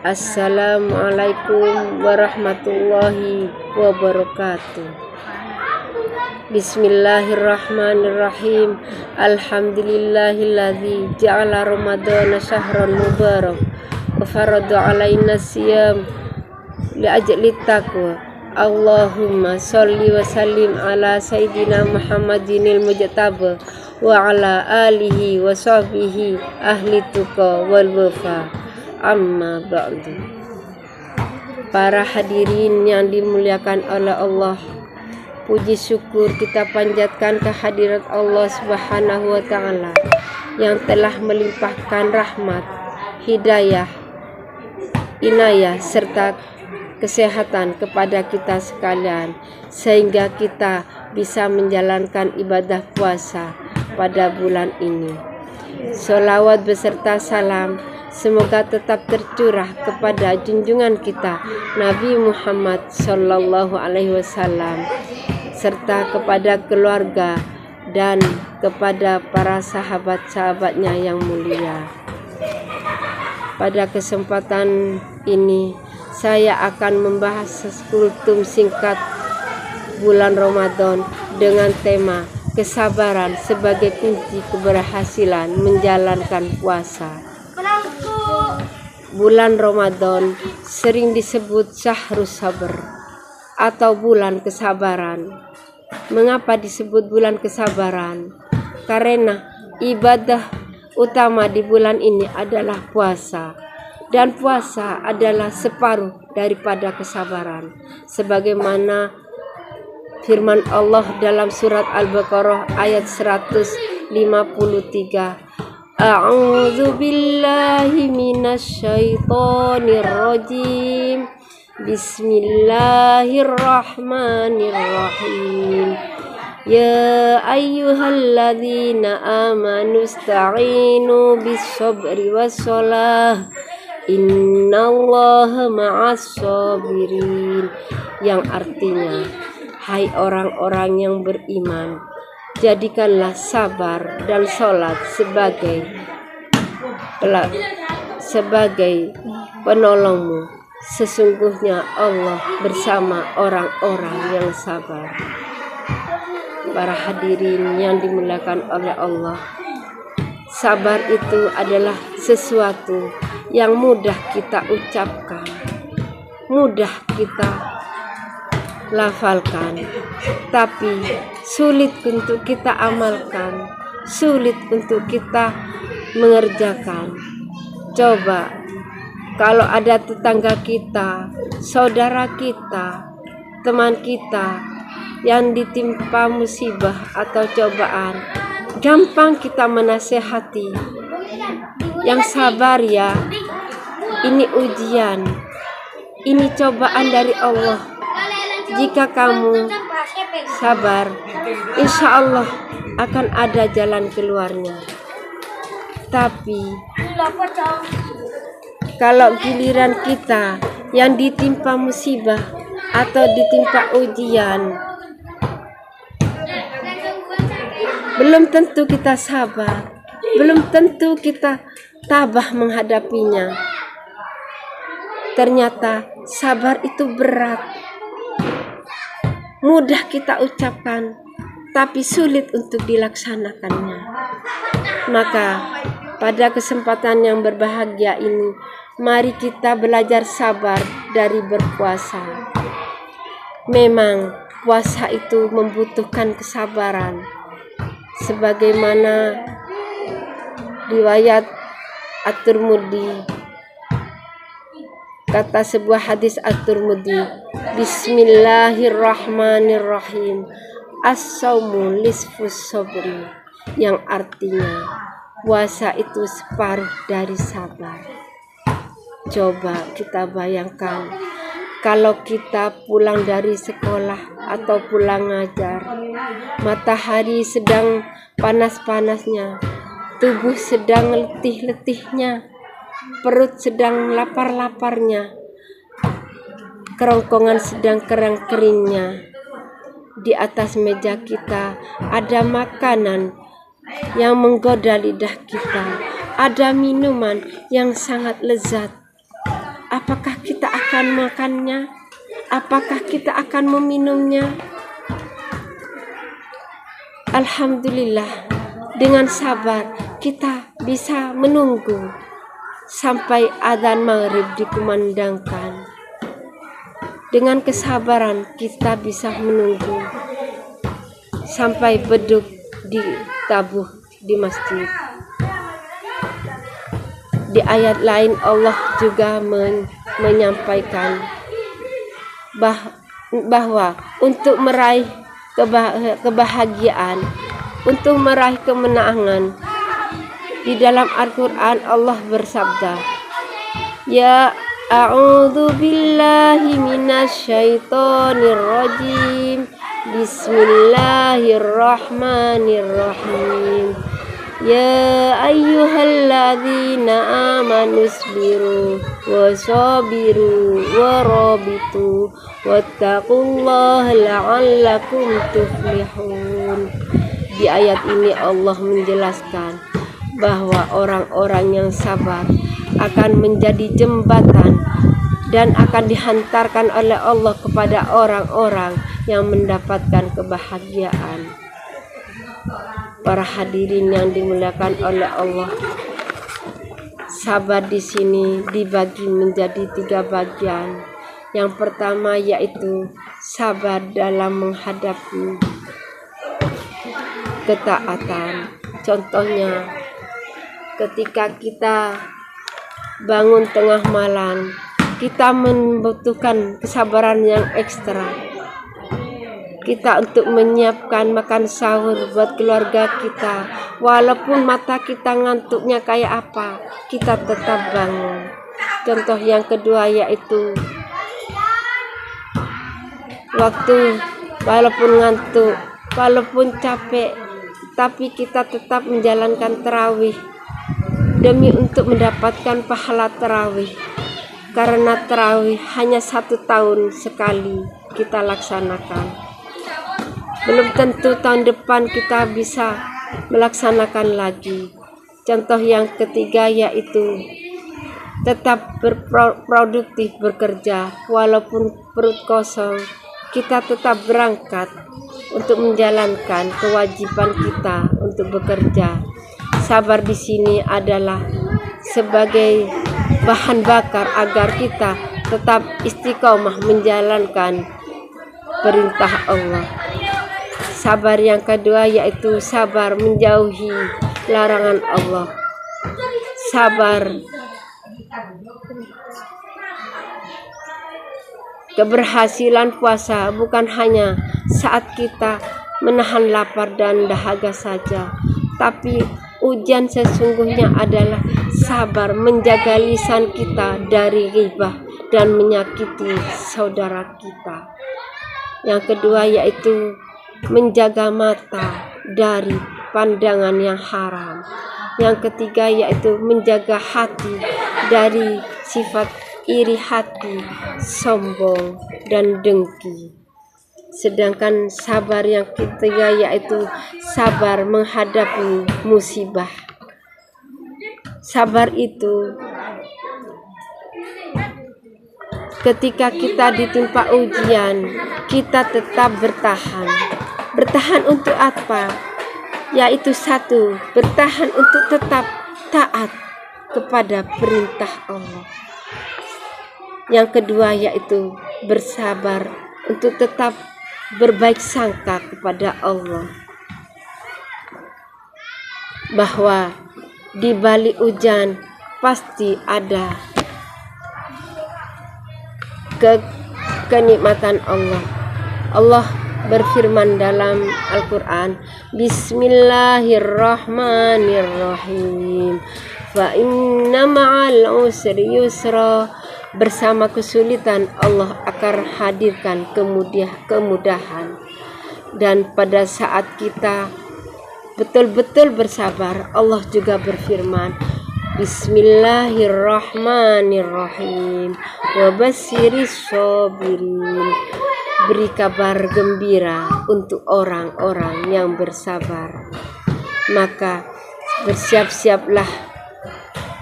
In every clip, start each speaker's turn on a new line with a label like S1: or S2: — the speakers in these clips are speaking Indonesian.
S1: Assalamualaikum warahmatullahi wabarakatuh. Bismillahirrahmanirrahim. Alhamdulillahilladzi ja'ala ramadhana syahran mubarak wa farada 'alaina siyam li ajli taqwa. Allahumma sholli wa sallim ala sayyidina Muhammadinil mujtaba wa ala alihi wa sahbihi ahli tuqa wal wafa. Amma ba'du. Para hadirin yang dimuliakan oleh Allah, puji syukur kita panjatkan kehadirat Allah Subhanahu wa taala yang telah melimpahkan rahmat, hidayah, inayah serta kesehatan kepada kita sekalian sehingga kita bisa menjalankan ibadah puasa pada bulan ini. Sholawat beserta salam semoga tetap tercurah kepada junjungan kita Nabi Muhammad Sallallahu Alaihi Wasallam serta kepada keluarga dan kepada para sahabat-sahabatnya yang mulia. Pada kesempatan ini saya akan membahas kultum singkat bulan Ramadan dengan tema kesabaran sebagai kunci keberhasilan menjalankan puasa. Bulan Ramadan sering disebut syahrus sabr atau bulan kesabaran. Mengapa disebut bulan kesabaran? Karena ibadah utama di bulan ini adalah puasa, dan puasa adalah separuh daripada kesabaran. Sebagaimana firman Allah dalam surat Al-Baqarah ayat 153. A'udzu billahi minasy syaithanir rajim. Bismillahirrahmanirrahim. Ya ayyuhalladzina amanu ista'inu bis-sabri was-shalah. Innallaha ma'as sabirin. Yang artinya, hai orang-orang yang beriman, jadikanlah sabar dan sholat sebagai penolongmu. Sesungguhnya Allah bersama orang-orang yang sabar. Para hadirin yang dimuliakan oleh Allah, sabar itu adalah sesuatu yang mudah kita ucapkan, mudah kita lafalkan, tapi sulit untuk kita amalkan, sulit untuk kita mengerjakan. Coba kalau ada tetangga kita, saudara kita, teman kita yang ditimpa musibah atau cobaan, gampang kita menasehati. Yang sabar ya, ini ujian, ini cobaan dari Allah. Jika kamu sabar, insya Allah akan ada jalan keluarnya. Tapi kalau giliran kita yang ditimpa musibah atau ditimpa ujian, belum tentu kita sabar, belum tentu kita tabah menghadapinya. Ternyata sabar itu berat, mudah kita ucapkan, tapi sulit untuk dilaksanakannya. Maka pada kesempatan yang berbahagia ini, mari kita belajar sabar dari berpuasa. Memang puasa itu membutuhkan kesabaran. Sebagaimana riwayat At-Tirmidzi, kata sebuah hadis At-Tirmidzi, Bismillahirrahmanirrahim. As-saumu nisfus sabri, yang artinya puasa itu separuh dari sabar. Coba kita bayangkan kalau kita pulang dari sekolah atau pulang ngajar, matahari sedang panas-panasnya, tubuh sedang letih-letihnya, perut sedang lapar-laparnya, kerongkongan sedang kering-keringnya. Di atas meja kita ada makanan yang menggoda lidah kita, ada minuman yang sangat lezat. apakah kita akan makannya? Apakah kita akan meminumnya? Alhamdulillah, dengan sabar kita bisa menunggu sampai adzan maghrib dikumandangkan. Dengan kesabaran kita bisa menunggu sampai beduk ditabuh di masjid. Di ayat lain Allah juga menyampaikan bahwa untuk meraih kebahagiaan, untuk meraih kemenangan, di dalam Al-Quran Allah bersabda, Ya a'udzu billahi minasyaitonir rajim. Bismillahirrahmanirrahim. Ya ayyuhalladzina amanu isbiru wa sabiru wa rabitu wattaqullaha la'allakum tuflihun. Di ayat ini Allah menjelaskan bahwa orang-orang yang sabar akan menjadi jembatan dan akan dihantarkan oleh Allah kepada orang-orang yang mendapatkan kebahagiaan. Para hadirin yang dimuliakan oleh Allah, sabar di sini dibagi menjadi 3 bagian. Yang pertama yaitu sabar dalam menghadapi ketaatan. Contohnya, ketika kita bangun tengah malam, kita membutuhkan kesabaran yang ekstra. Kita untuk menyiapkan makan sahur buat keluarga kita. Walaupun mata kita ngantuknya kayak apa, kita tetap bangun. Contoh yang kedua yaitu waktu walaupun ngantuk, walaupun capek, tapi kita tetap menjalankan tarawih demi untuk mendapatkan pahala tarawih. Karena tarawih hanya 1 tahun sekali kita laksanakan. Belum tentu tahun depan kita bisa melaksanakan lagi. Contoh yang ketiga yaitu tetap berproduktif bekerja. Walaupun perut kosong, kita tetap berangkat untuk menjalankan kewajiban kita untuk bekerja. Sabar di sini adalah sebagai bahan bakar agar kita tetap istiqomah menjalankan perintah Allah. Sabar yang kedua yaitu sabar menjauhi larangan Allah. Sabar keberhasilan puasa bukan hanya saat kita menahan lapar dan dahaga saja, tapi ujian sesungguhnya adalah sabar menjaga lisan kita dari ghibah dan menyakiti saudara kita. Yang kedua yaitu menjaga mata dari pandangan yang haram. Yang ketiga yaitu menjaga hati dari sifat iri hati, sombong, dan dengki. Sedangkan sabar yang ketiga yaitu sabar menghadapi musibah. Sabar itu ketika kita ditimpa ujian, kita tetap bertahan. Bertahan untuk apa? Yaitu 1, bertahan untuk tetap taat kepada perintah Allah. Yang kedua yaitu bersabar untuk tetap berbaik sangka kepada Allah. Bahwa di balik hujan pasti ada kenikmatan Allah. Allah berfirman dalam Al-Quran, Bismillahirrahmanirrahim. Fa inna ma'al usri yusra. Bersama kesulitan Allah akan hadirkan kemudahan. Dan pada saat kita betul-betul bersabar, Allah juga berfirman, Bismillahirrahmanirrahim. Wa basyiris sabirin. Beri kabar gembira untuk orang-orang yang bersabar. Maka bersiap-siaplah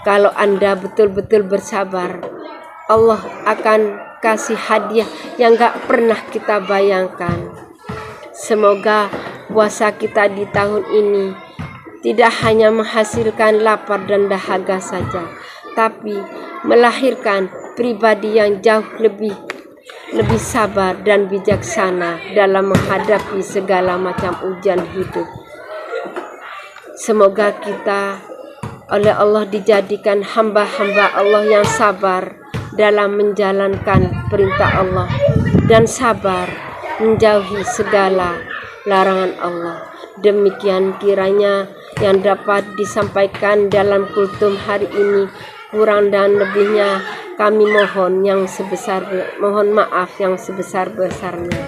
S1: kalau Anda betul-betul bersabar Allah akan kasih hadiah yang gak pernah kita bayangkan. Semoga puasa kita di tahun ini tidak hanya menghasilkan lapar dan dahaga saja, tapi melahirkan pribadi yang jauh lebih sabar dan bijaksana dalam menghadapi segala macam ujian hidup. Semoga kita oleh Allah dijadikan hamba-hamba Allah yang sabar dalam menjalankan perintah Allah dan sabar menjauhi segala larangan Allah. Demikian kiranya yang dapat disampaikan dalam kultum hari ini. Kurang dan lebihnya kami mohon maaf yang sebesar-besarnya.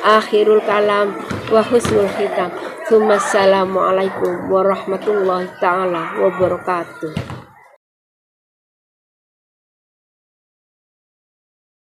S1: Akhirul kalam wa husnul khitam. Assalamualaikum warahmatullahi taala wabarakatuh.